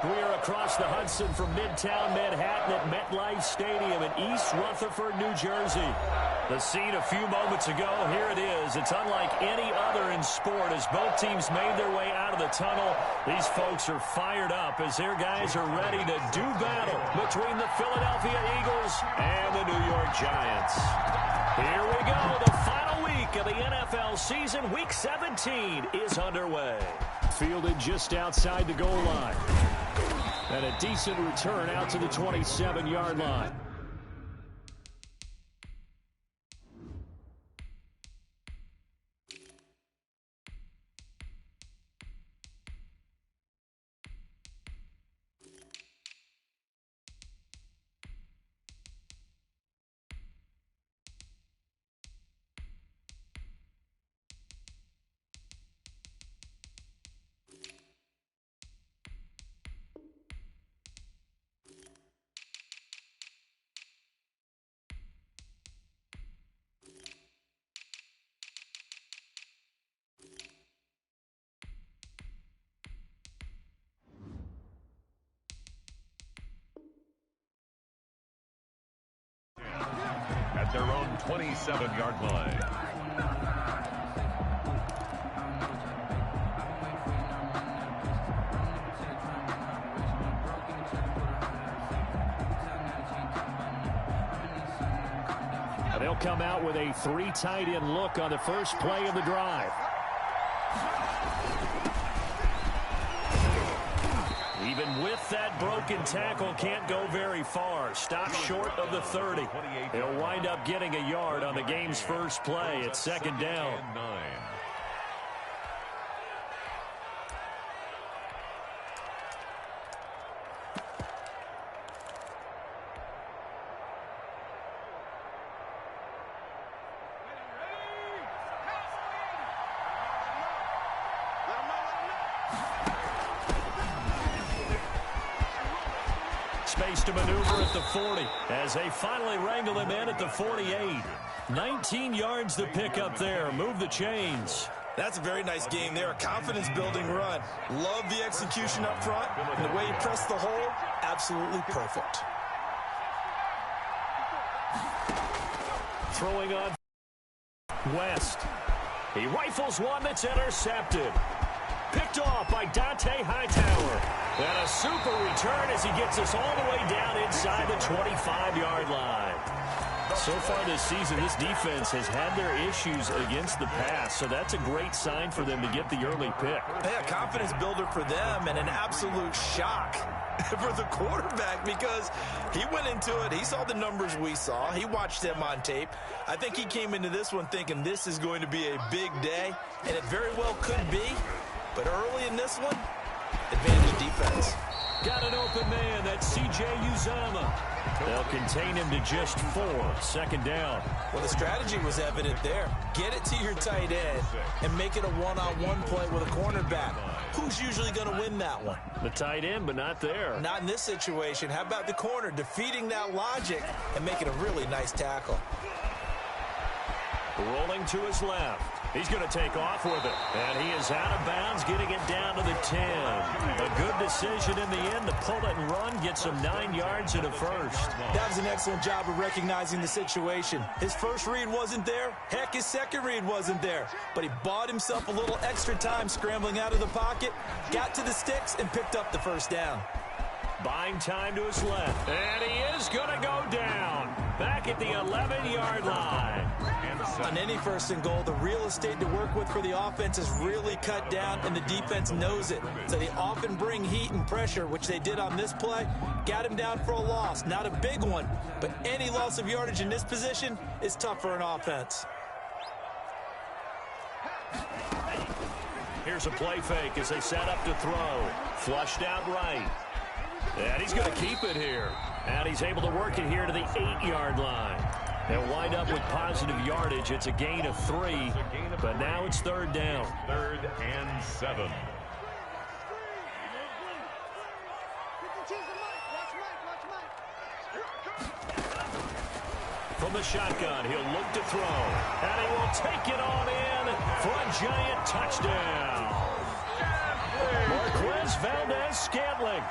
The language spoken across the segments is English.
We are across the Hudson from Midtown Manhattan at MetLife Stadium in East Rutherford, New Jersey. The scene a few moments ago, here it is. It's unlike any other in sport as both teams made their way out of the tunnel. These folks are fired up as their guys are ready to do battle between the Philadelphia Eagles and the New York Giants. Here we go. The final week of the NFL season, Week 17, is underway. Fielded just outside the goal line. And a decent return out to the 27-yard line. At their own 27-yard line. They'll come out with a 3 tight end look on the first play of the drive. Even with that broken tackle, can't go very far. Stop short of the 30. He'll wind up getting a yard on the game's first play at second down. Space to maneuver at the 40 as they finally wrangle him in at the 48. 19 yards to pick up there. Move the chains. That's a very nice game there. A confidence-building run. Love the execution up front. And the way he pressed the hole, absolutely perfect. Throwing on West. He rifles one that's intercepted. Picked off by Dante Hightower. And a super return as he gets us all the way down inside the 25-yard line. So far this season, this defense has had their issues against the pass, so that's a great sign for them to get the early pick. Yeah, confidence builder for them and an absolute shock for the quarterback because he went into it. He saw the numbers we saw. He watched them on tape. I think he came into this one thinking this is going to be a big day, and it very well could be. But early in this one, advantage defense. Got an open man. That's C.J. Uzomah. They'll contain him to just 4. Second down. Well, the strategy was evident there. Get it to your tight end and make it a one-on-one play with a cornerback. Who's usually going to win that one? The tight end, but not there. Not in this situation. How about the corner defeating that logic and making a really nice tackle? Rolling to his left. He's going to take off with it. And he is out of bounds, getting it down to the 10. A good decision in the end to pull it and run, get some 9 yards and a first. That was an excellent job of recognizing the situation. His first read wasn't there. Heck, his second read wasn't there. But he bought himself a little extra time scrambling out of the pocket, got to the sticks, and picked up the first down. Buying time to his left. And he is going to go down. Back at the 11-yard line. On any first and goal, the real estate to work with for the offense is really cut down, and the defense knows it. So they often bring heat and pressure, which they did on this play. Got him down for a loss. Not a big one, but any loss of yardage in this position is tough for an offense. Here's a play fake as they set up to throw. Flushed out right. And he's going to keep it here. And he's able to work it here to the 8-yard line. They'll wind up with positive yardage. It's a gain of 3, but now it's third down. 3rd and 7. From the shotgun, he'll look to throw. And he will take it on in for a Giant touchdown. Marquez Valdez-Scantling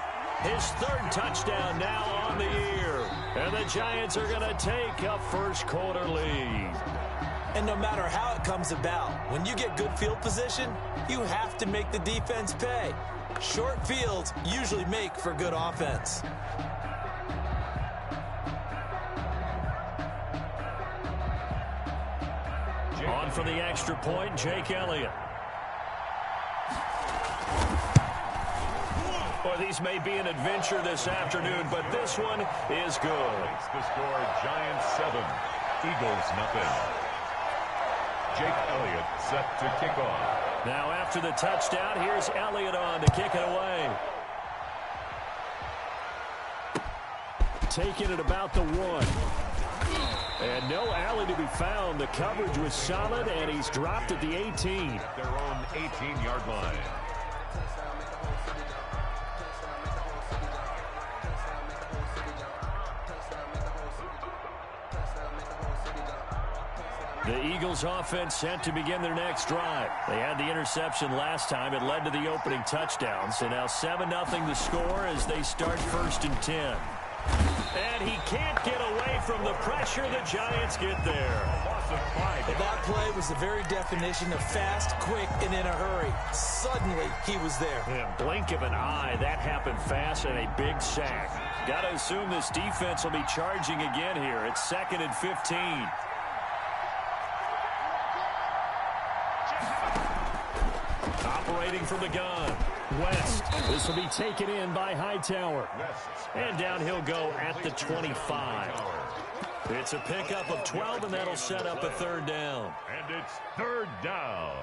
His third touchdown now on the year. And the Giants are going to take a first quarter lead. And no matter how it comes about, when you get good field position, you have to make the defense pay. Short fields usually make for good offense. On for the extra point, Jake Elliott. Boy, these may be an adventure this afternoon, but this one is good. It's the score, Giants 7, Eagles nothing. Jake Elliott set to kick off. Now after the touchdown, here's Elliott on to kick it away. Taking it about the 1. And no alley to be found. The coverage was solid, and he's dropped at the 18. At their own 18-yard line. The Eagles offense set to begin their next drive. They had the interception last time. It led to the opening touchdown. So now 7-0 the score as they start 1st and 10. And he can't get away from the pressure. The Giants get there. And that play was the very definition of fast, quick, and in a hurry. Suddenly, he was there. Yeah, blink of an eye, that happened fast, and a big sack. Got to assume this defense will be charging again here. It's 2nd and 15. Operating from the gun. West. This will be taken in by Hightower. And down he'll go at the 25. It's a pickup of 12, and that'll set up a 3rd down. And it's 3rd down.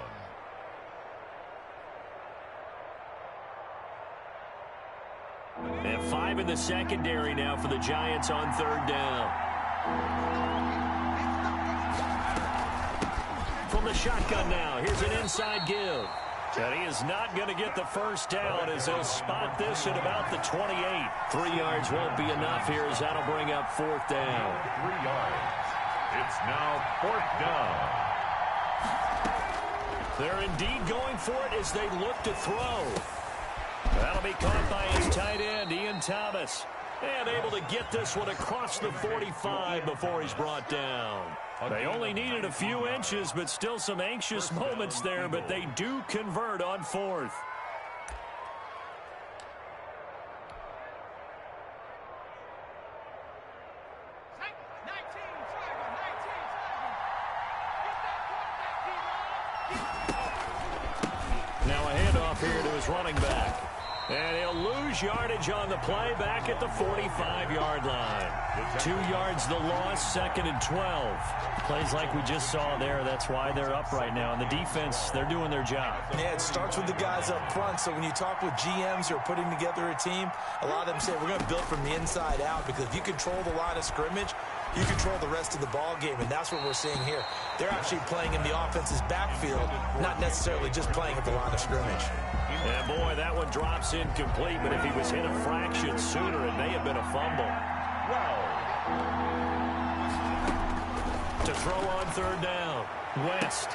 And 5 in the secondary now for the Giants on 3rd down. From the shotgun now, here's an inside give. And he is not going to get the first down as they'll spot this at about the 28. 3 yards won't be enough here as that'll bring up 4th down. 3 yards. It's now 4th down. They're indeed going for it as they look to throw. That'll be caught by his tight end, Ian Thomas. And able to get this one across the 45 before he's brought down. They only needed a few inches, but still some anxious moments there, but they do convert on 4th. Now a handoff here to his running back. And he'll lose yardage on the play back at the 45-yard line. 2 yards the loss, 2nd and 12. Plays like we just saw there. That's why they're up right now. And the defense, they're doing their job. Yeah, it starts with the guys up front. So when you talk with GMs who are putting together a team, a lot of them say we're going to build from the inside out, because if you control the line of scrimmage, you control the rest of the ball game, and that's what we're seeing here. They're actually playing in the offense's backfield, not necessarily just playing at the line of scrimmage. And boy, that one drops incomplete, but if he was hit a fraction sooner, it may have been a fumble. To throw on 3rd down, West.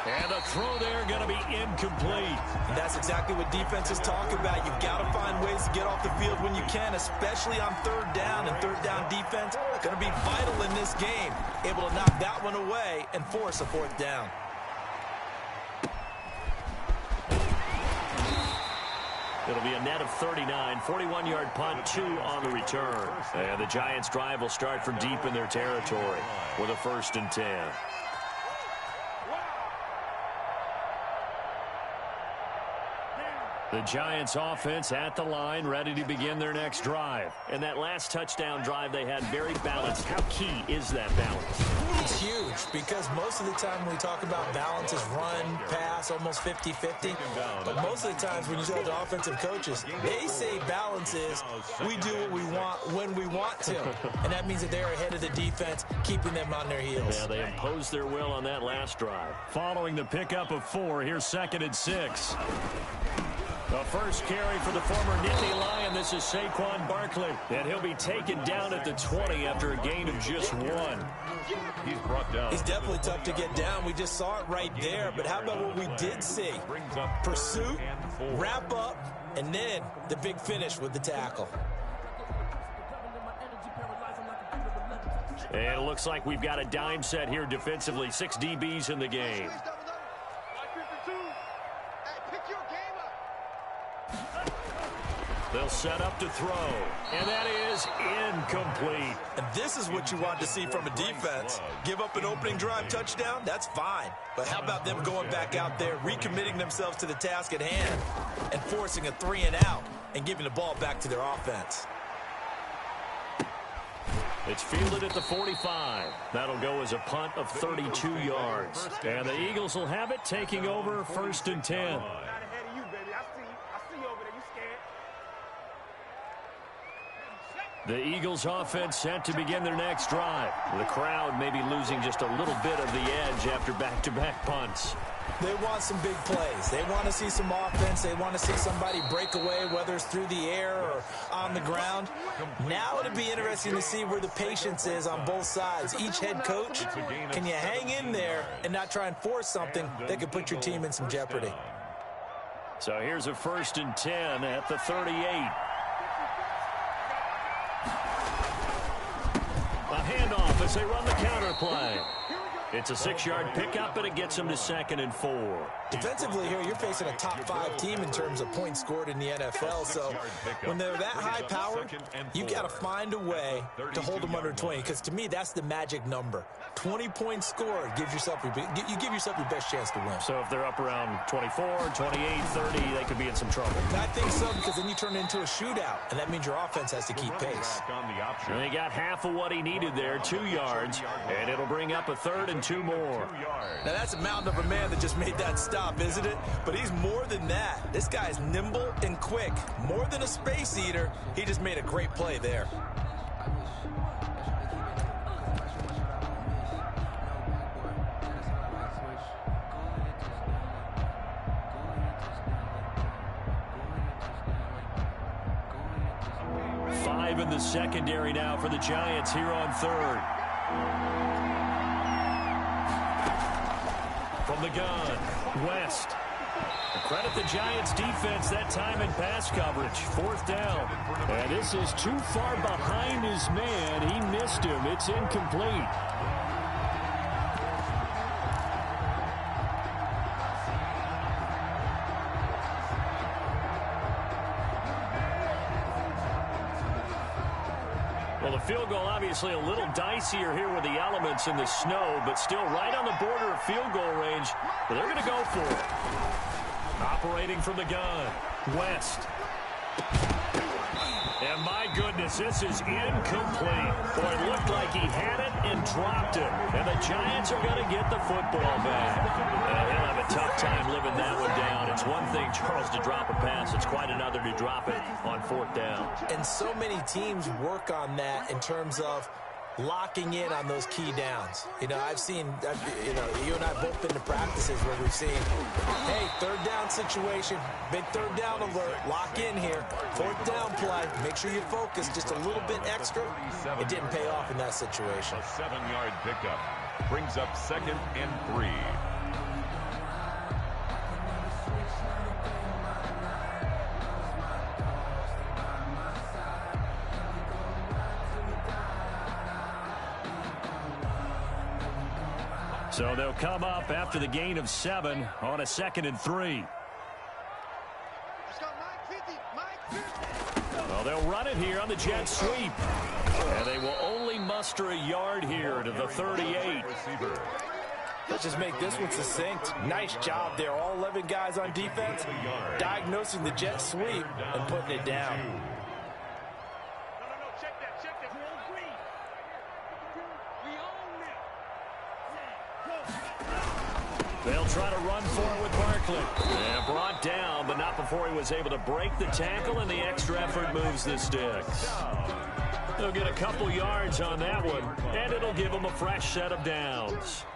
And a throw there going to be incomplete. And that's exactly what defenses talk about. You've got to find ways to get off the field when you can, especially on 3rd down. And 3rd down defense going to be vital in this game. Able to knock that one away and force a 4th down. It'll be a net of 39, 41-yard punt, 2 on the return. And the Giants' drive will start from deep in their territory with a 1st and 10. The Giants offense at the line, ready to begin their next drive. And that last touchdown drive they had very balanced. How key is that balance? It's huge, because most of the time when we talk about balance is run, pass, almost 50-50. But most of the times when you talk to offensive coaches, they say balance is we do what we want when we want to. And that means that they're ahead of the defense, keeping them on their heels. Yeah, they imposed their will on that last drive. Following the pickup of 4, here's 2nd and 6. The first carry for the former Nittany Lion. This is Saquon Barkley. And he'll be taken down at the 20 after a gain of just 1. He's brought down. He's definitely tough to get down. We just saw it right there. But how about what we did see? Pursuit, wrap up, And then the big finish with the tackle. And it looks like we've got a dime set here defensively. 6 DBs in the game. They'll set up to throw, and that is incomplete. And this is what you want to see from a defense. Give up an opening drive touchdown, that's fine. But how about them going back out there, recommitting themselves to the task at hand, and forcing a 3-and-out, and giving the ball back to their offense. It's fielded at the 45. That'll go as a punt of 32 yards. And the Eagles will have it, taking over 1st and 10. The Eagles offense set to begin their next drive. The crowd may be losing just a little bit of the edge after back-to-back punts. They want some big plays. They want to see some offense. They want to see somebody break away, whether it's through the air or on the ground. Now it'll be interesting to see where the patience is on both sides. Each head coach, can you hang in there and not try and force something that could put your team in some jeopardy? So here's a 1st and 10 at the 38. A handoff as they run the counter play. It's a 6-yard pickup, and it gets them to 2nd and 4. Defensively here, you're facing a top-5 team in terms of points scored in the NFL. So when they're that high-powered, you got to find a way to hold them under 20. Because to me, that's the magic number. 20 points scored gives yourself you give yourself your best chance to win. So if they're up around 24, 28, 30, they could be in some trouble. I think so, because then you turn it into a shootout, and that means your offense has to keep pace. And they got half of what he needed there, 2 yards, and it'll bring up a 3rd and 2 more. Now that's a mountain of a man that just made that stop, isn't it? But he's more than that. This guy's nimble and quick. More than a space eater, he just made a great play there. Five in the secondary now for the Giants here on 3rd. From the gun, West. Credit the Giants defense that time in pass coverage. 4th down. And this is too far behind his man. He missed him. It's incomplete. Well, the field goal obviously a little dicier here with the elements in the snow, but still right on the border of field goal range. But they're going to go for it. Operating from the gun, West. And my goodness, this is incomplete. Boy, it looked like he had it and dropped it. And the Giants are going to get the football back. He'll have a tough time living that one down. It's one thing, Charles, to drop a pass. It's quite another to drop it on 4th down. And so many teams work on that in terms of locking in on those key downs. You know, I've seen, you and I both been to practices where we've seen, hey, 3rd down situation, big 3rd down alert, lock in here, 4th down play, make sure you focus just a little bit extra. It didn't pay off in that situation. A 7-yard pickup brings up 2nd and 3. So they'll come up after the gain of 7 on a 2nd and 3. Well, they'll run it here on the jet sweep. And they will only muster a yard here to the 38. Let's just make this one succinct. Nice job there. All 11 guys on defense diagnosing the jet sweep and putting it down. They'll try to run for it with Barkley. And brought down, but not before he was able to break the tackle, and the extra effort moves the sticks. They'll get a couple yards on that one, and it'll give them a fresh set of downs.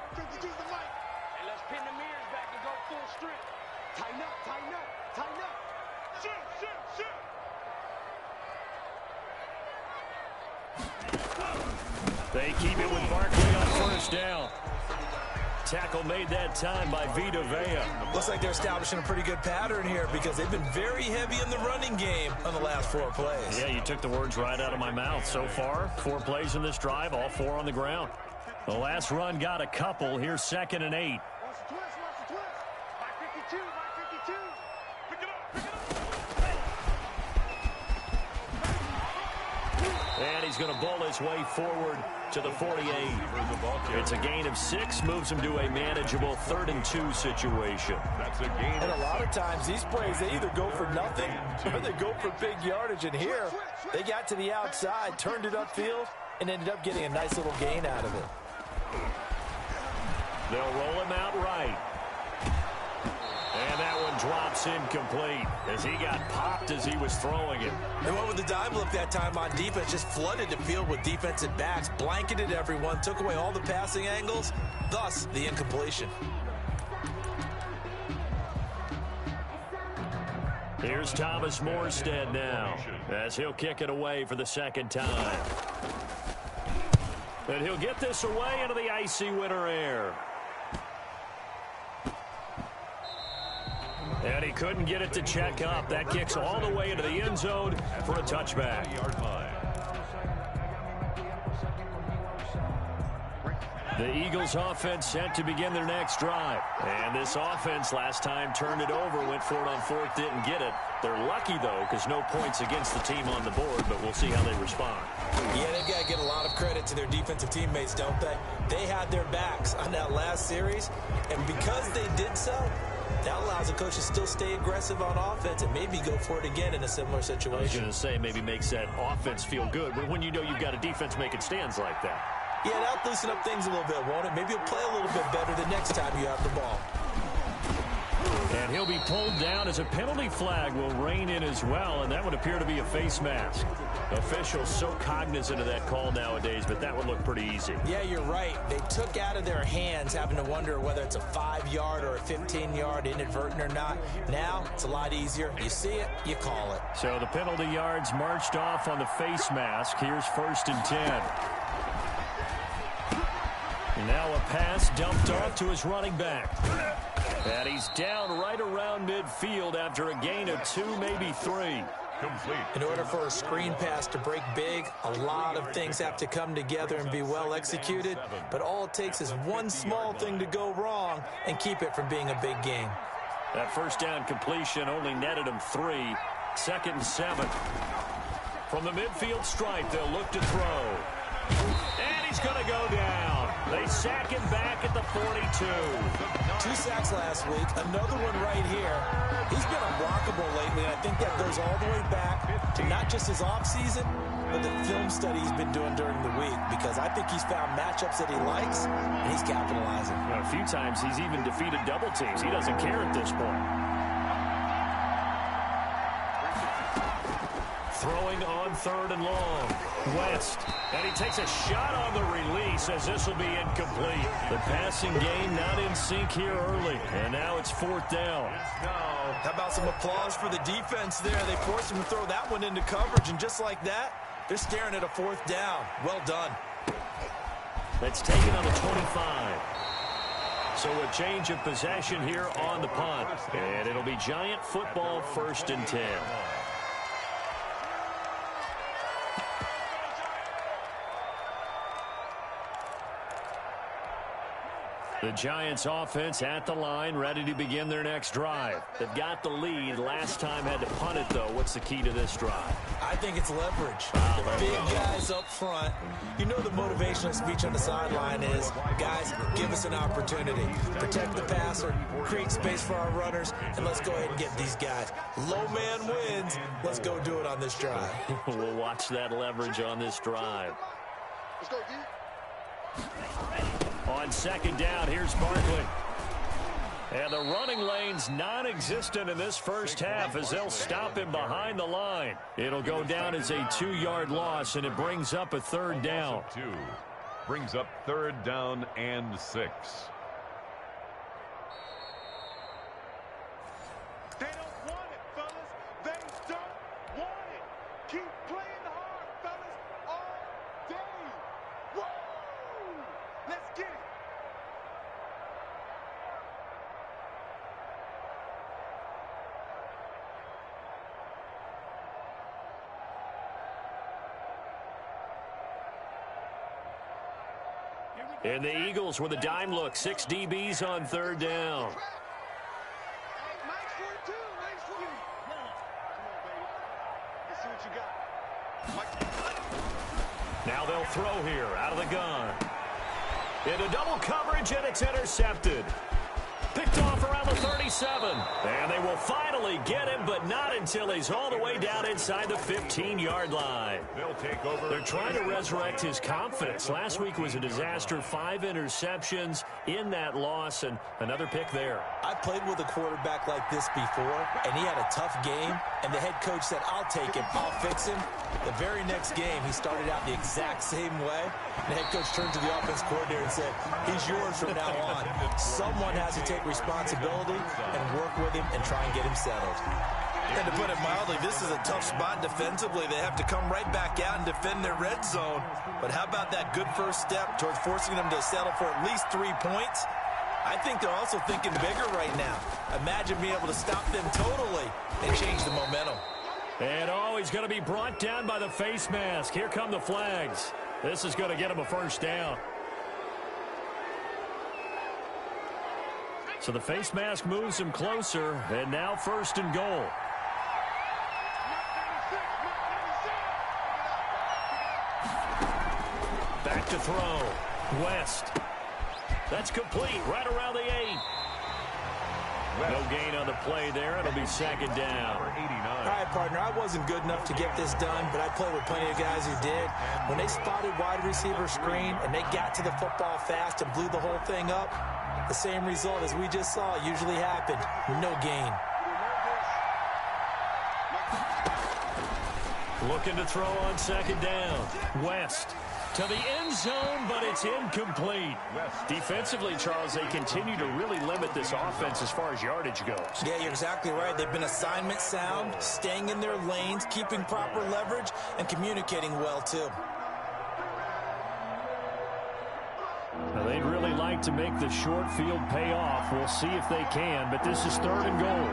They keep it with Barkley on 1st down. tackle made that time by Vita Vea. Looks like they're establishing a pretty good pattern here because they've been very heavy in the running game on the last 4 plays. Yeah, you took the words right out of my mouth. So far, 4 plays in this drive, all 4 on the ground. The last run got a couple. Here's 2nd and 8. And he's going to bowl his way forward to the 48. It's a gain of 6, moves him to a manageable 3rd and 2 situation. That's a gain. And a lot of times these plays, they either go for nothing or they go for big yardage. And here, they got to the outside, turned it upfield, and ended up getting a nice little gain out of it. They'll roll him out right. And that one drops incomplete as he got popped as he was throwing it. They went with the dive look that time on defense, just flooded the field with defensive backs, blanketed everyone, took away all the passing angles, thus the incompletion. Here's Thomas Morstead now as he'll kick it away for the 2nd time. And he'll get this away into the icy winter air. And he couldn't get it to check up. That kicks all the way into the end zone for a touchback. The Eagles offense set to begin their next drive. And this offense last time turned it over, went for it on 4th, didn't get it. They're lucky, though, because no points against the team on the board, but we'll see how they respond. Yeah, they've got to get a lot of credit to their defensive teammates, don't they? They had their backs on that last series, and because they did so, that allows the coach to still stay aggressive on offense and maybe go for it again in a similar situation. I was going to say maybe makes that offense feel good, but when you know you've got a defense making stands like that. Yeah, that'll loosen up things a little bit, won't it? Maybe you'll play a little bit better the next time you have the ball. And he'll be pulled down as a penalty flag will rein in as well, and that would appear to be a face mask. Officials so cognizant of that call nowadays, but that would look pretty easy. Yeah, you're right. They took out of their hands having to wonder whether it's a 5-yard or a 15-yard inadvertent or not. Now, it's a lot easier. You see it, you call it. So the penalty yards marched off on the face mask. Here's 1st and 10. And now a pass dumped off to his running back. And he's down right around midfield after a gain of 2, maybe 3. Complete. In order for a screen pass to break big, a lot of things have to come together and be well executed. But all it takes is one small thing to go wrong and keep it from being a big game. That 1st down completion only netted him 3. 2nd and 7. From the midfield stripe, they'll look to throw. And he's going to go down. They sack him back at the 42. 2 sacks last week, another one right here. He's been unblockable lately, and I think that goes all the way back to not just his offseason, but the film study he's been doing during the week, because I think he's found matchups that he likes, and he's capitalizing. Well, a few times he's even defeated double teams. He doesn't care at this point. Throwing on 3rd and long. West. And he takes a shot on the release as this will be incomplete. The passing game not in sync here early. And now it's 4th down. How about some applause for the defense there? They forced him to throw that one into coverage, and just like that, they're staring at a 4th down. Well done. That's taken on the 25. So a change of possession here on the punt. And it'll be Giant football 1st and 10. The Giants offense at the line, ready to begin their next drive. They've got the lead. Last time had to punt it, though. What's the key to this drive? I think it's leverage. The big guys up front. You know the motivational speech on the sideline is, guys, give us an opportunity. Protect the passer, create space for our runners, and let's go ahead and get these guys. Low man wins. Let's go do it on this drive. We'll watch that leverage on this drive. Let's go, D. On 2nd down, here's Barkley. And the running lane's non-existent in this first half as they'll stop him behind the line. It'll go down as a 2-yard loss, and it brings up a 3rd down. 2. Brings up 3rd down and 6. They don't want it, fellas. They don't want it. Keep playing hard, fellas, all day. Woo! Let's get it. And the Eagles with a dime look. 6 DBs on third down. Now they'll throw here out of the gun. Into double coverage, and it's intercepted. Picked off around the 37. And they will finally get him, but not until he's all the way down inside the 15-yard line. They'll take over. They're trying to resurrect his confidence. Last week was a disaster. 5 interceptions in that loss, and another pick there. I played with a quarterback like this before, and he had a tough game, and the head coach said, I'll take him, I'll fix him. The very next game, he started out the exact same way. The head coach turned to the offense coordinator and said, he's yours from now on. Someone has to take responsibility and work with him and try and get him settled. And to put it mildly, this is a tough spot defensively. They have to come right back out and defend their red zone. But how about that good first step towards forcing them to settle for at least 3 points? I think they're also thinking bigger right now. Imagine being able to stop them totally and change the momentum. And he's going to be brought down by the face mask. Here come the flags. This is going to get him a first down. So the face mask moves him closer, and now 1st and goal. Back to throw. West. That's complete right around the 8. No gain on the play there. It'll be 2nd down. All right, partner, I wasn't good enough to get this done, but I played with plenty of guys who did. When they spotted wide receiver screen and they got to the football fast and blew the whole thing up, the same result as we just saw usually happened. No gain. Looking to throw on 2nd down. West to the end zone, but it's incomplete. Defensively, Charles, they continue to really limit this offense as far as yardage goes. Yeah, you're exactly right. They've been assignment sound, staying in their lanes, keeping proper leverage, and communicating well, too. Now, they'd really like to make the short field pay off. We'll see if they can, but this is 3rd and goal.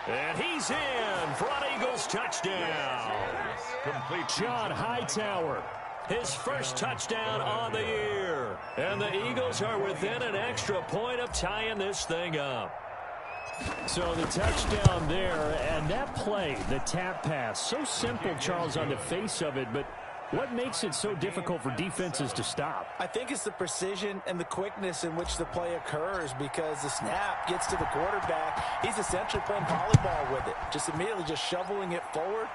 And he's in for an Eagles touchdown. Complete. John Hightower, his first touchdown on the year. And the Eagles are within an extra point of tying this thing up. So the touchdown there, and that play, the tap pass, so simple, Charles, on the face of it, but what makes it so difficult for defenses to stop? I think it's the precision and the quickness in which the play occurs, because the snap gets to the quarterback. He's essentially playing volleyball with it, just immediately just shoveling it forward.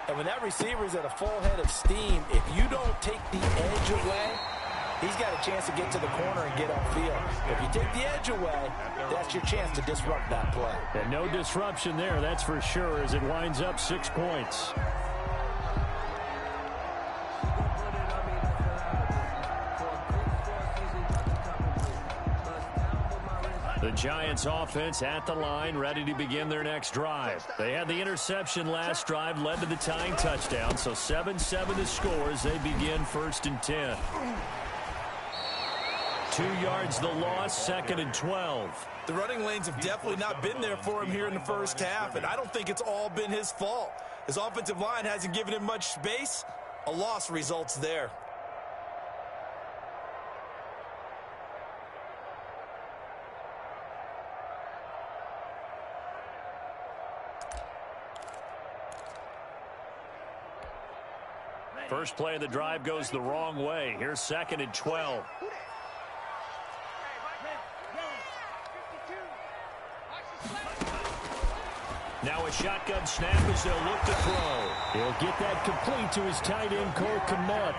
And when that receiver's at a full head of steam, if you don't take the edge away, he's got a chance to get to the corner and get upfield. If you take the edge away, that's your chance to disrupt that play. And no disruption there, that's for sure, as it winds up 6 points. The Giants offense at the line, ready to begin their next drive. They had the interception last drive, led to the tying touchdown, so 7-7 the score as they begin 1st and 10. 2 yards the loss, 2nd and 12. The running lanes have definitely not been there for him here in the first half, and I don't think it's all been his fault. His offensive line hasn't given him much space. A loss results there. First play of the drive goes the wrong way. Here's 2nd and 12. Now a shotgun snap as they'll look to throw. He'll get that complete to his tight end, Cole Kmet.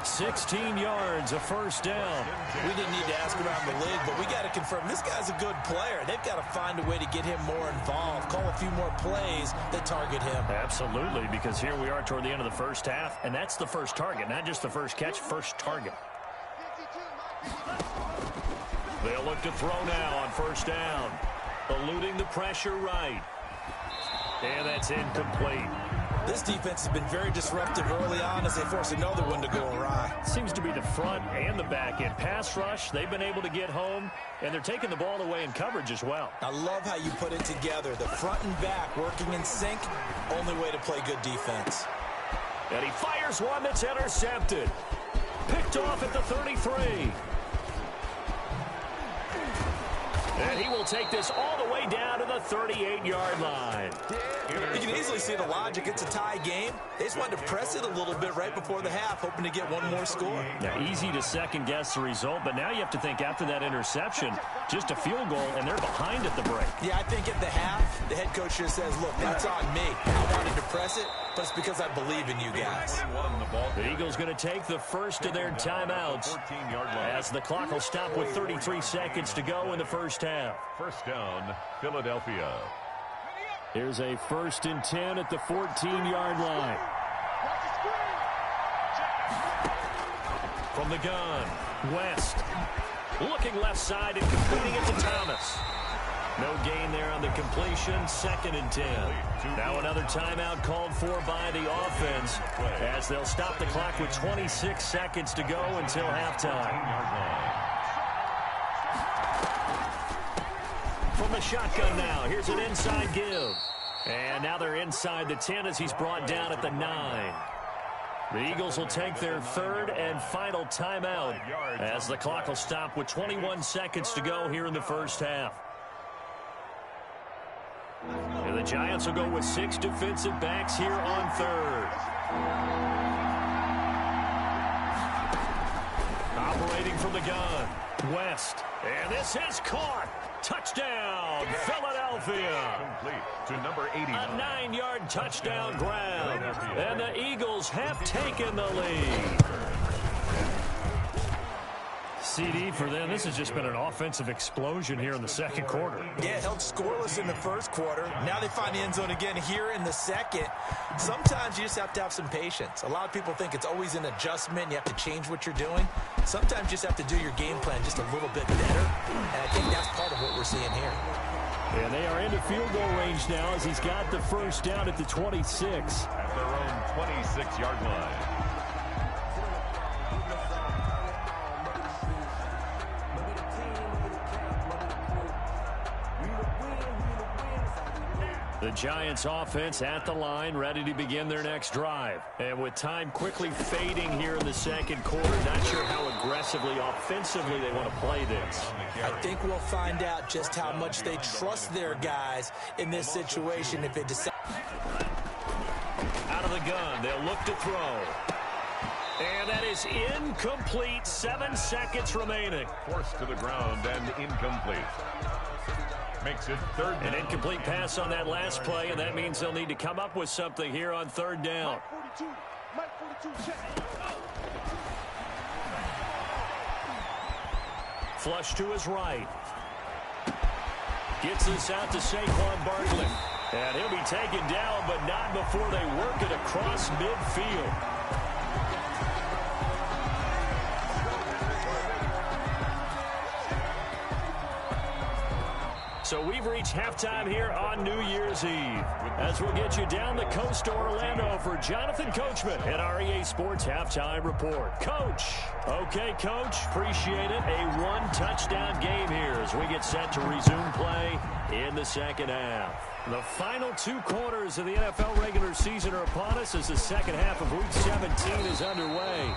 16 yards, a first down. We didn't need to ask around the league, but we got to confirm this guy's a good player. They've got to find a way to get him more involved, call a few more plays that target him. Absolutely, because here we are toward the end of the first half, and that's the first target, not just the first catch, first target. They'll look to throw now on first down, eluding the pressure right. And that's incomplete. This defense has been very disruptive early on as they force another one to go awry. Seems to be the front and the back end. Pass rush, they've been able to get home, and they're taking the ball away in coverage as well. I love how you put it together. The front and back working in sync, only way to play good defense. And he fires one that's intercepted. Picked off at the 33. And he will take this all the way down to the 38-yard line. You can easily see the logic. It's a tie game. They just wanted to press it a little bit right before the half, hoping to get one more score. Now, easy to second-guess the result, but now you have to think after that interception, just a field goal, and they're behind at the break. Yeah, I think at the half, the head coach just says, look, that's on me. I wanted to press it, but it's because I believe in you guys. The Eagles going to take the first of their timeouts as the clock will stop with 33 seconds to go in the first half. First down, Philadelphia. Here's a 1st and 10 at the 14-yard line. From the gun, West. Looking left side and completing it to Thomas. No gain there on the completion. 2nd and 10. Now another timeout called for by the offense as they'll stop the clock with 26 seconds to go until halftime. From the shotgun now, here's an inside give. And now they're inside the 10 as he's brought down at the 9. The Eagles will take their 3rd and final timeout as the clock will stop with 21 seconds to go here in the first half. And the Giants will go with 6 defensive backs here on 3rd. Operating from the gun, West. And this is caught. Touchdown, Philadelphia. Complete to number 89. A 9-yard touchdown grab. And the Eagles have taken the lead. CD for them. This has just been an offensive explosion here in the second quarter. Yeah, held scoreless in the first quarter. Now they find the end zone again here in the second. Sometimes you just have to have some patience. A lot of people think it's always an adjustment. You have to change what you're doing. Sometimes you just have to do your game plan just a little bit better. And I think that's part of what we're seeing here. And they are into field goal range now as he's got the first down at the 26. At their own 26-yard line. The Giants offense at the line, ready to begin their next drive. And with time quickly fading here in the second quarter, not sure how aggressively, offensively they want to play this. I think we'll find out just how much they trust their guys in this situation if they decide. Out of the gun, they'll look to throw. And that is incomplete. 7 seconds remaining. Forced to the ground and incomplete. Makes it 3rd down. An incomplete pass on that last play, and that means they'll need to come up with something here on 3rd down. Mike 42, check. Flush to his right. Gets this out to Saquon Barkley. And he'll be taken down, but not before they work it across midfield. So we've reached halftime here on New Year's Eve. As we'll get you down the coast to Orlando for Jonathan Coachman at our EA Sports Halftime Report. Coach. Okay, Coach. Appreciate it. A 1-touchdown game here as we get set to resume play in the second half. The final 2 quarters of the NFL regular season are upon us as the second half of Week 17 is underway.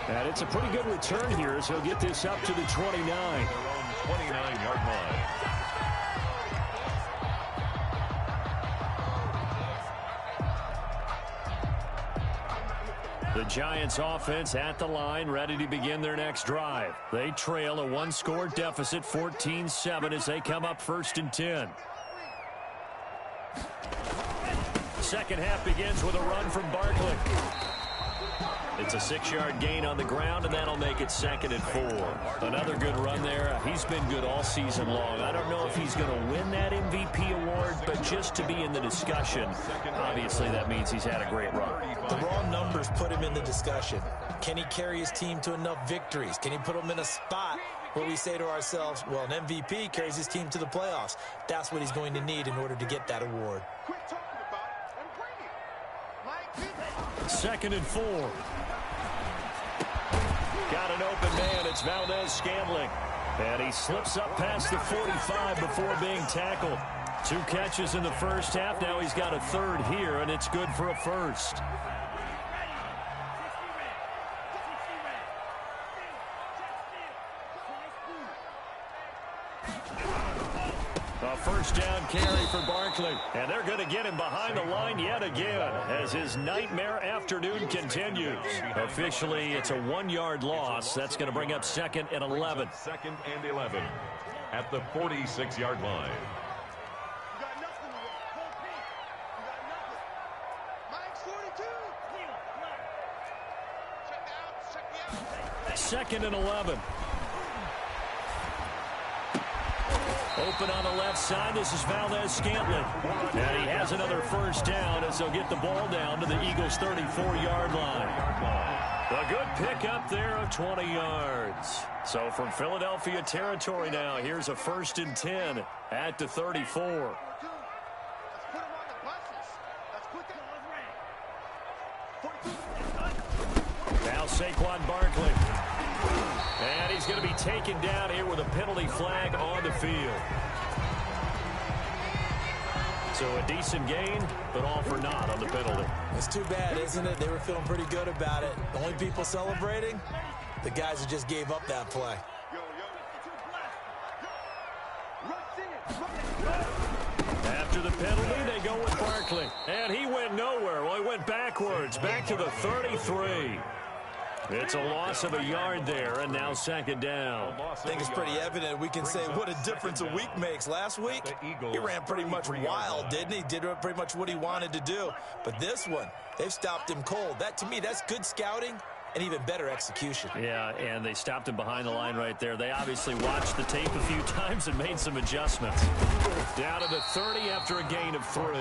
And it's a pretty good return here as he'll get this up to the 29. Their own 29-yard line. The Giants offense at the line, ready to begin their next drive. They trail a 1-score deficit, 14-7, as they come up 1st and 10. Second half begins with a run from Barkley. It's a 6-yard gain on the ground, and that'll make it 2nd and 4. Another good run there. He's been good all season long. I don't know if he's going to win that MVP award, but just to be in the discussion, obviously that means he's had a great run. The raw numbers put him in the discussion. Can he carry his team to enough victories? Can he put them in a spot where we say to ourselves, well, an MVP carries his team to the playoffs. That's what he's going to need in order to get that award. Quit talking about it and bring it. 2nd and 4. Got an open man. It's Valdez-Scantling. And he slips up past the 45 before being tackled. 2 catches in the first half. Now he's got a third here, and it's good for a first. A first down carry for Barkley. And they're going to get him behind the line yet again as his nightmare afternoon continues. Officially, it's a 1-yard loss. That's going to bring up 2nd and 11. 2nd and 11 at the 46-yard line. You got nothing to work. Full peak. You got nothing. Mike's 42. Check me out. Check me out. 2nd and 11. Open on the left side. This is Valdez-Scantling. And he has another first down as they'll get the ball down to the Eagles' 34-yard line. A good pick up there of 20 yards. So from Philadelphia territory now, here's a 1st and 10 at the 34. Let's put him on the buses. Let's put that. Now Saquon Barkley. And he's going to be taken down here with a penalty flag on the field. So a decent gain, but all for naught on the penalty. It's too bad, isn't it? They were feeling pretty good about it. The only people celebrating, the guys who just gave up that play. After the penalty, they go with Barkley. And he went nowhere. Well, he went backwards, back to the 33. It's a loss of a yard there, and now 2nd down. I think it's pretty evident. We can say what a difference a week makes. Last week, he ran pretty much wild, didn't he? Did pretty much what he wanted to do. But this one, they've stopped him cold. That, to me, that's good scouting and even better execution. Yeah, and they stopped him behind the line right there. They obviously watched the tape a few times and made some adjustments. Down to the 30 after a gain of 3. Again,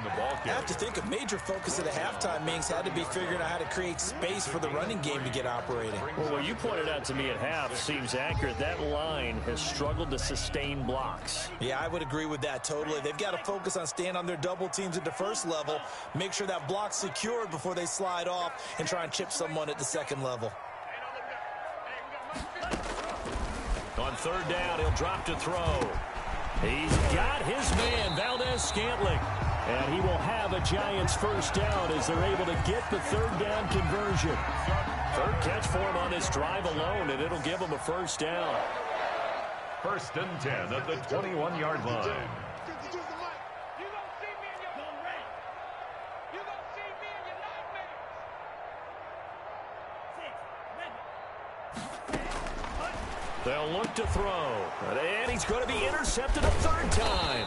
the ball I have to think a major focus at the halftime, Minks, had to be figuring out how to create space for the running game to get operating. Well, what you pointed out to me at half seems accurate. That line has struggled to sustain blocks. Yeah, I would agree with that totally. They've got to focus on staying on their double teams at the first level, make sure that block's secured before they slide off and try and chip someone at the second level. On 3rd down, he'll drop to throw. He's got his man, Valdez-Scantling. And he will have a Giants first down as they're able to get the 3rd down conversion. 3rd catch for him on this drive alone, and it'll give him a first down. 1st and 10 at the 21-yard line. They'll look to throw. And he's going to be intercepted a 3rd time.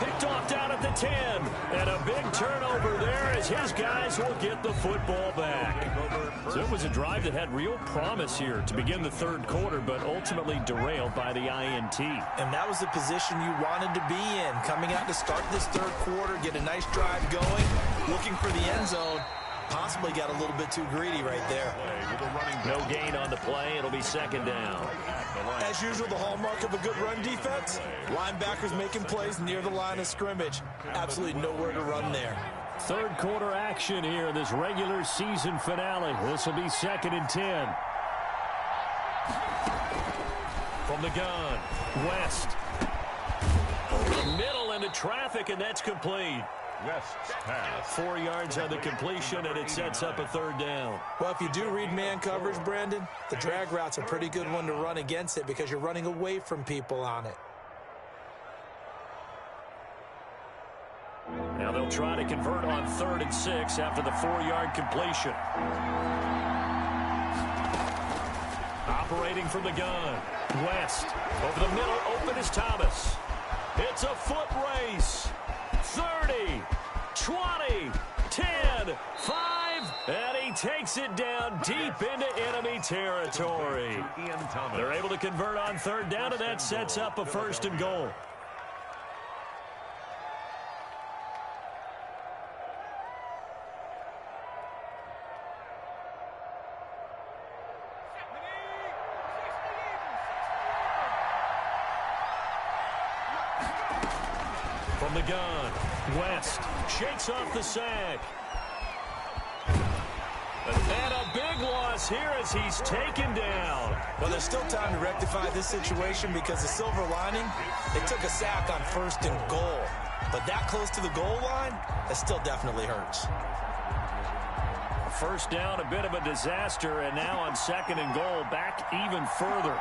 Picked off down at the 10. And a big turnover there as his guys will get the football back. So it was a drive that had real promise here to begin the 3rd quarter, but ultimately derailed by the INT. And that was the position you wanted to be in. Coming out to start this 3rd quarter, get a nice drive going, looking for the end zone. Possibly got a little bit too greedy right there. No gain on the play. It'll be 2nd down. As usual, the hallmark of a good run defense, linebackers making plays near the line of scrimmage. Absolutely nowhere to run there. 3rd quarter action here in this regular season finale. This will be 2nd and 10. From the gun, West. Over the middle into traffic, and that's complete. West's pass. 4 yards on the completion, and it sets up a 3rd down. Well, if you do read man coverage, Brandon, the drag route's a pretty good one to run against it because you're running away from people on it. Now they'll try to convert on 3rd and 6 after the 4-yard completion. Operating from the gun. West. Over the middle, open is Thomas. It's a foot race. 30, 20, 10, 5, and he takes it down deep into enemy territory. They're able to convert on 3rd down, and that sets up a 1st and goal. From the gun, West shakes off the sack. falls here as he's taken down. Well, there's still time to rectify this situation because the silver lining, they took a sack on 1st and goal. But that close to the goal line, that still definitely hurts. First down, a bit of a disaster, and now on 2nd and goal, back even further.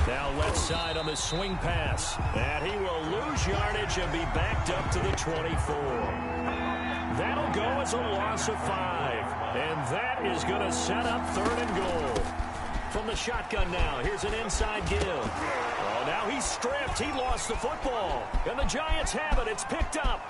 Now left side on the swing pass. And he will lose yardage and be backed up to the 24. That'll go as a loss of 5. And that is going to set up 3rd and goal. From the shotgun now, here's an inside give. Oh, now he's stripped. He lost the football. And the Giants have it. It's picked up.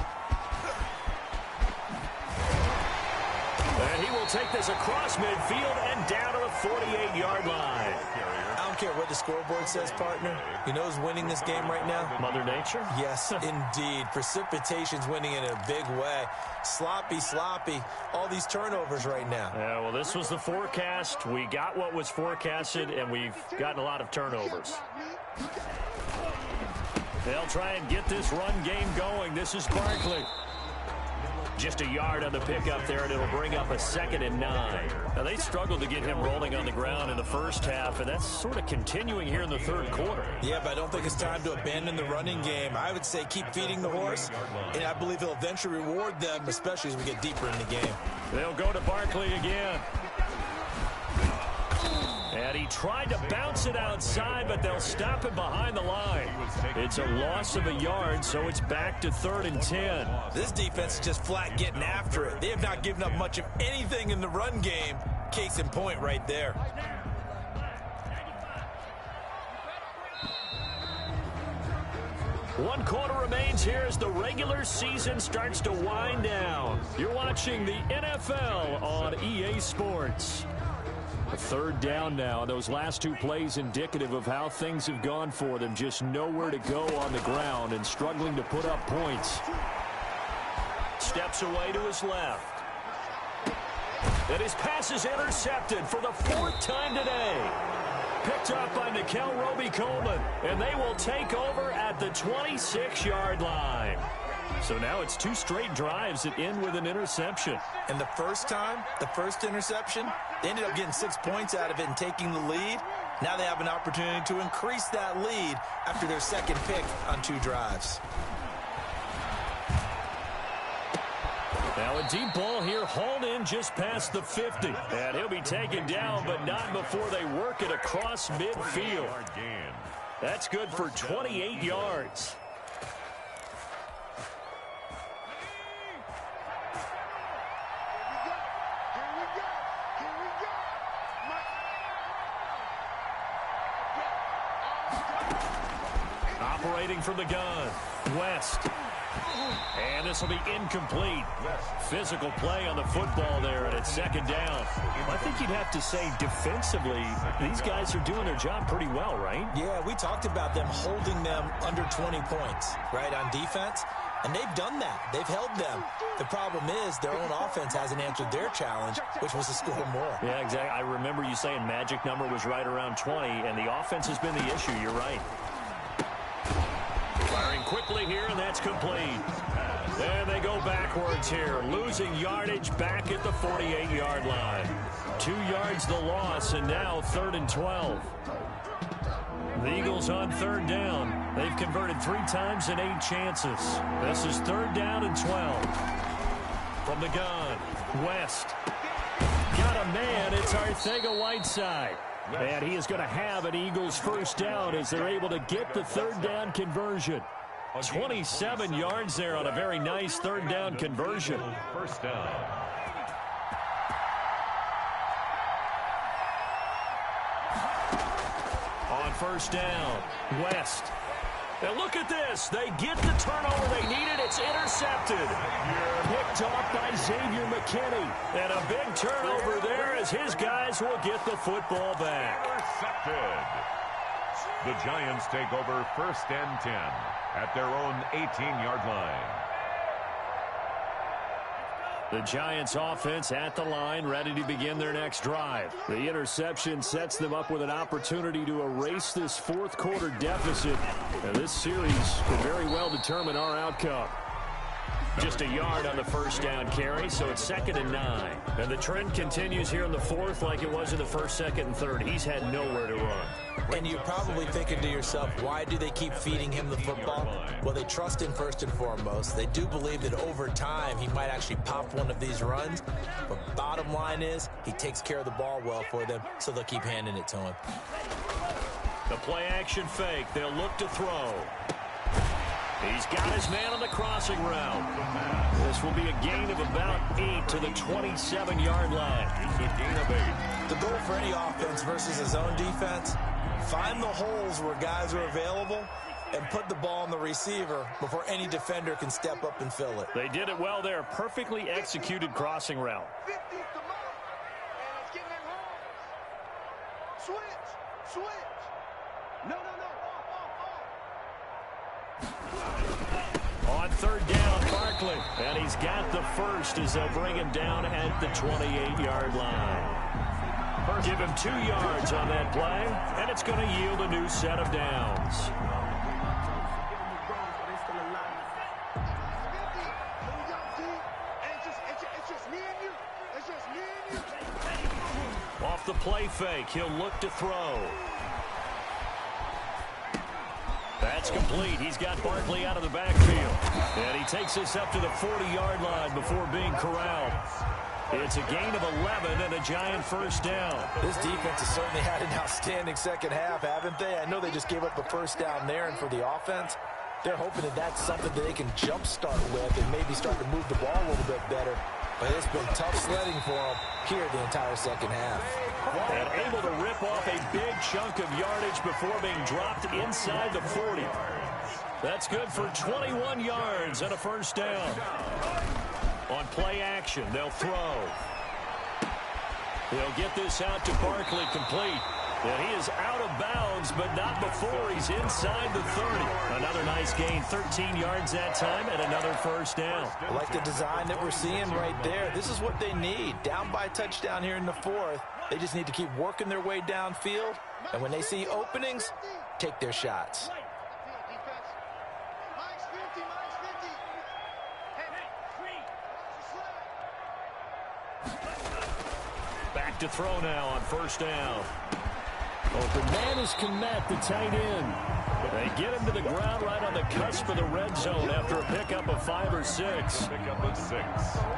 And he will take this across midfield and down to the 48-yard line. I don't care what the scoreboard says, partner. You know who's winning this game right now? Mother Nature? Yes, indeed. Precipitation's winning in a big way. Sloppy. All these turnovers right now. Yeah, well, this was the forecast. We got what was forecasted, and we've gotten a lot of turnovers. They'll try and get this run game going. This is Barkley. Just a yard on the pickup there, and it'll bring up a 2nd and 9. Now, they struggled to get him rolling on the ground in the first half, and that's sort of continuing here in the 3rd quarter. Yeah, but I don't think it's time to abandon the running game. I would say keep feeding the horse, and I believe he'll eventually reward them, especially as we get deeper in the game. They'll go to Barkley again. And he tried to bounce it outside, but they'll stop him behind the line. It's a loss of a yard, so it's back to 3rd and 10. This defense is just flat getting after it. They have not given up much of anything in the run game. Case in point right there. One quarter remains here as the regular season starts to wind down. You're watching the NFL on EA Sports. A 3rd down now. Those last 2 plays indicative of how things have gone for them. Just nowhere to go on the ground and struggling to put up points. Steps away to his left. And his pass is intercepted for the 4th time today. Picked up by Nickel Roby-Coleman. And they will take over at the 26-yard line. So now it's 2 straight drives that end with an interception. And the first time, the first interception, they ended up getting 6 points out of it and taking the lead. Now they have an opportunity to increase that lead after their 2nd pick on 2 drives. Now a deep ball here, hauled in just past the 50. And he'll be taken down, but not before they work it across midfield. That's good for 28 yards. Operating from the gun, West. And this will be incomplete. Physical play on the football there, and it's 2nd down. I think you'd have to say defensively, these guys are doing their job pretty well, right? Yeah, we talked about them holding them under 20 points, right, on defense. And they've done that. They've held them. The problem is their own offense hasn't answered their challenge, which was to score more. Yeah, exactly. I remember you saying magic number was right around 20, and the offense has been the issue. You're right. Firing quickly here, and that's complete. And they go backwards here, losing yardage back at the 48-yard line. 2 yards the loss, and now 3rd and 12. The Eagles on 3rd down. They've converted 3 times in 8 chances. This is 3rd down and 12. From the gun, West. Got a man, it's Arcega-Whiteside. And he is going to have an Eagles 1st down as they're able to get the 3rd down conversion. 27 yards there on a very nice 3rd down conversion. 1st down. On 1st down, West. And look at this. They get the turnover they needed. It's intercepted. Picked off by Xavier McKinney. And a big turnover there as his guys will get the football back. Intercepted. The Giants take over 1st and 10 at their own 18-yard line. The Giants offense at the line, ready to begin their next drive. The interception sets them up with an opportunity to erase this 4th quarter deficit. And this series could very well determine our outcome. Just a yard on the first down carry, so it's 2nd and 9. And the trend continues here in the 4th like it was in the 1st, 2nd, and 3rd. He's had nowhere to run. And you're probably thinking to yourself, why do they keep feeding him the football? Well, they trust him first and foremost. They do believe that over time he might actually pop one of these runs. But bottom line is he takes care of the ball well for them, so they'll keep handing it to him. The play action fake. They'll look to throw. He's got his man on the crossing route. This will be a gain of about 8 to the 27-yard line. It's a gain of 8. The goal for any offense versus his own defense, find the holes where guys are available and put the ball on the receiver before any defender can step up and fill it. They did it well there. Perfectly executed crossing route. 50's the mark, and it's getting it wrong. Switch. No. On 3rd down, Barkley. And he's got the first as they'll bring him down at the 28-yard line. Give him 2 yards on that play, and it's going to yield a new set of downs. Off the play fake, he'll look to throw. That's complete. He's got Barkley out of the backfield. And he takes this up to the 40-yard line before being corralled. It's a gain of 11 and a giant first down. This defense has certainly had an outstanding second half, haven't they? I know they just gave up a first down there, and for the offense, they're hoping that that's something that they can jumpstart with and maybe start to move the ball a little bit better. But it's been tough sledding for them here the entire second half. And able to rip off a big chunk of yardage before being dropped inside the 40. That's good for 21 yards and a first down. On play action, they'll throw. They'll get this out to Barkley complete. And he is out of bounds, but not before he's inside the 30. Another nice gain, 13 yards that time, and another first down. I like the design that we're seeing right there. This is what they need. Down by a touchdown here in the 4th. They just need to keep working their way downfield. And when they see openings, take their shots. Back to throw now on first down. Open man is Kmet, the tight end. They get him to the ground right on the cusp of the red zone after a pickup of 5 or 6. Pickup of 6.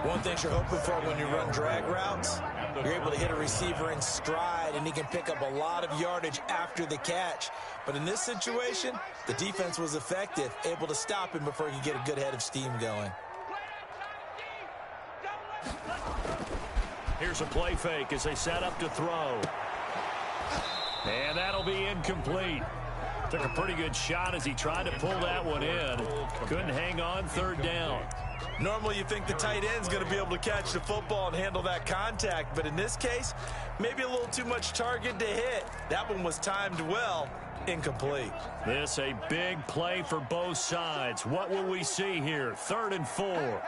One thing you're hoping for when you run drag routes, you're able to hit a receiver in stride, and he can pick up a lot of yardage after the catch. But in this situation, the defense was effective, able to stop him before he could get a good head of steam going. Here's a play fake as they set up to throw. And that'll be incomplete. Took a pretty good shot as he tried to pull that one in. Couldn't hang on, 3rd down. Normally you think the tight end's going to be able to catch the football and handle that contact, but in this case, maybe a little too much target to hit. That one was timed well, incomplete. This a big play for both sides. What will we see here? 3rd and 4.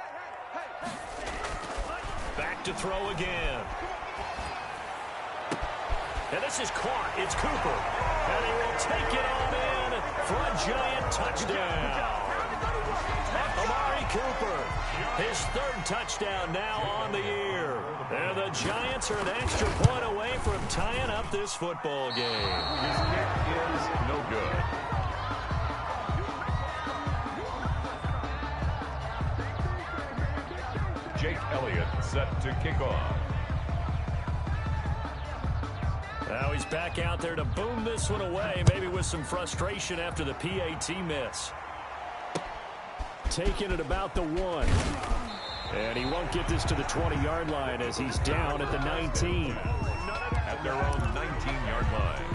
Back to throw again. And this is caught. It's Cooper. And he will take it on in for a giant touchdown. Amari Cooper, his 3rd touchdown now on the year. And the Giants are an extra point away from tying up this football game. His kick is no good. Jake Elliott set to kick off. Now he's back out there to boom this one away, maybe with some frustration after the PAT miss. Taking it about the 1. And he won't get this to the 20-yard line as he's down at the 19. At their own 19-yard line.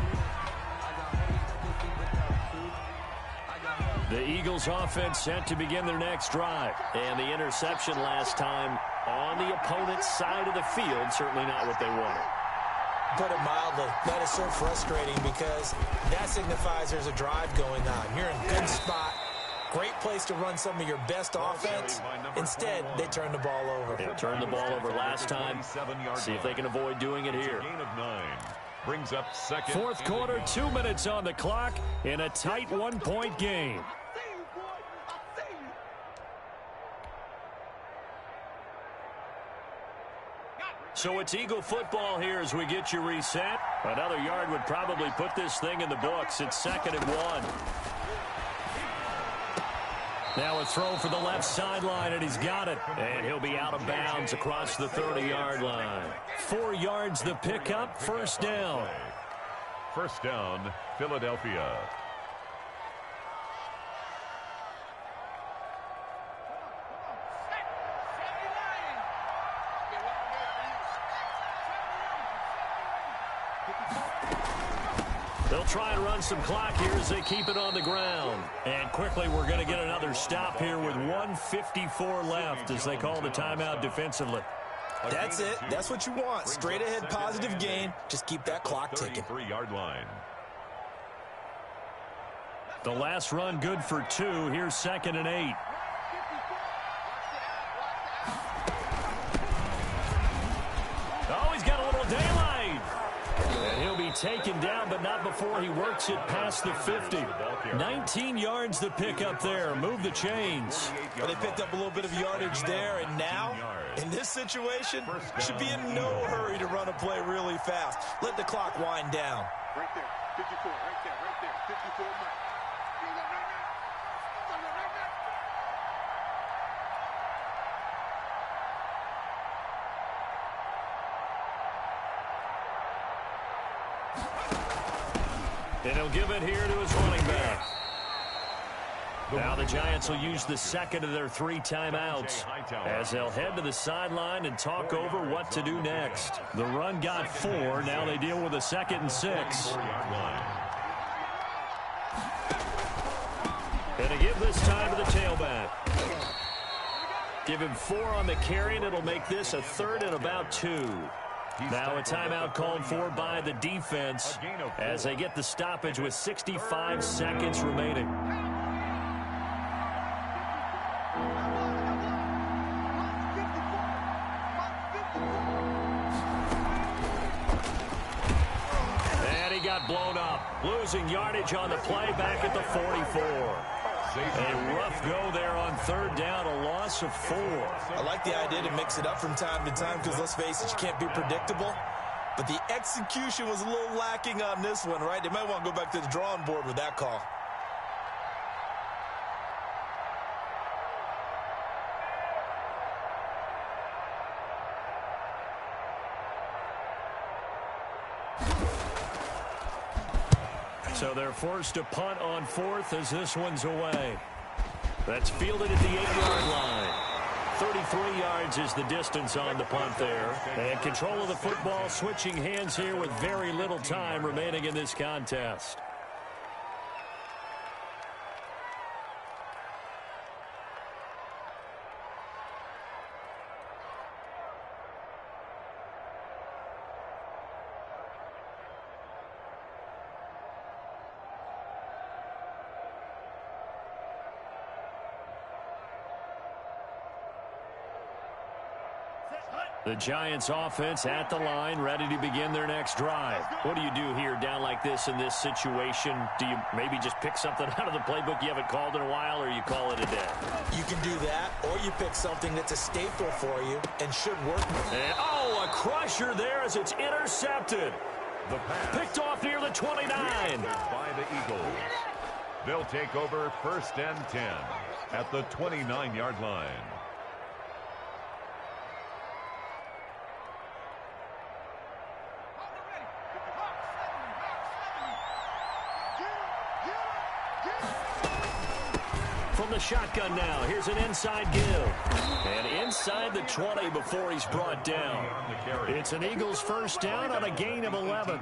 The Eagles offense set to begin their next drive. And the interception last time on the opponent's side of the field, certainly not what they wanted. Put it mildly, that is so frustrating because that signifies there's a drive going on. You're in a good spot, great place to run some of your best offense. Instead, they turn the ball over. They turned the ball over last time. See if they can avoid doing it here. Gain of 9. Brings up 2nd. 4th quarter, 2 minutes on the clock in a tight 1-point game. So it's Eagle football here as we get you reset. Another yard would probably put this thing in the books. It's 2nd and 1. Now a throw for the left sideline, and he's got it. And he'll be out of bounds across the 30-yard line. 4 yards the pickup, first down. First down, Philadelphia. They'll try and run some clock here as they keep it on the ground. And quickly we're going to get another stop here with 1:54 left as they call the timeout defensively. That's it. That's what you want. Straight ahead positive gain. Just keep that clock ticking. 33-yard line. The last run good for 2. Here's 2nd and 8. Oh, he's got a little daylight. And he'll be taken down, but not before he works it past the 50. 19 yards to pick up there. Move the chains. Well, they picked up a little bit of yardage there, and now, in this situation, should be in no hurry to run a play really fast. Let the clock wind down. Right there, 54, right there, 54 miles. And he'll give it here to his running back. Now the Giants will use the 2nd of their 3 timeouts as they'll head to the sideline and talk over what to do next. The run got 4. Now they deal with a 2nd and 6. And to give this time to the tailback. Give him 4 on the carry, and it'll make this a 3rd and about 2. Now a timeout called for by the defense as they get the stoppage with 65 seconds remaining. And he got blown up, losing yardage on the play back at the 44. A rough go there on 3rd down, a loss of 4. I like the idea to mix it up from time to time because, let's face it, you can't be predictable. But the execution was a little lacking on this one, right? They might want to go back to the drawing board with that call. So they're forced to punt on 4th as this one's away. That's fielded at the 8-yard line. 33 yards is the distance on the punt there. And control of the football switching hands here with very little time remaining in this contest. The Giants offense at the line, ready to begin their next drive. What do you do here down like this in this situation? Do you maybe just pick something out of the playbook you haven't called in a while, or you call it a day? You can do that, or you pick something that's a staple for you and should work. And, oh, a crusher there as it's intercepted. The pass Picked off near the 29. by the Eagles. They'll take over 1st and 10 at the 29-yard line. From the shotgun now, here's an inside give. And inside the 20 before he's brought down. It's an Eagles first down on a gain of 11.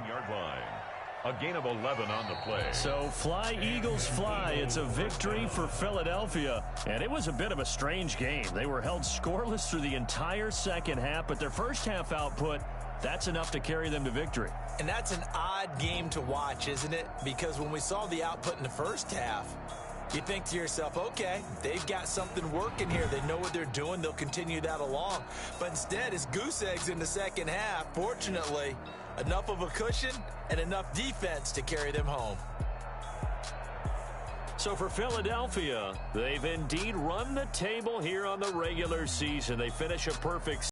A gain of 11 on the play. So fly, Eagles, fly. It's a victory for Philadelphia. And it was a bit of a strange game. They were held scoreless through the entire second half, but their first half output, that's enough to carry them to victory. And that's an odd game to watch, isn't it? Because when we saw the output in the first half, you think to yourself, okay, they've got something working here. They know what they're doing. They'll continue that along. But instead, it's goose eggs in the second half. Fortunately, enough of a cushion and enough defense to carry them home. So for Philadelphia, they've indeed run the table here on the regular season. They finish a perfect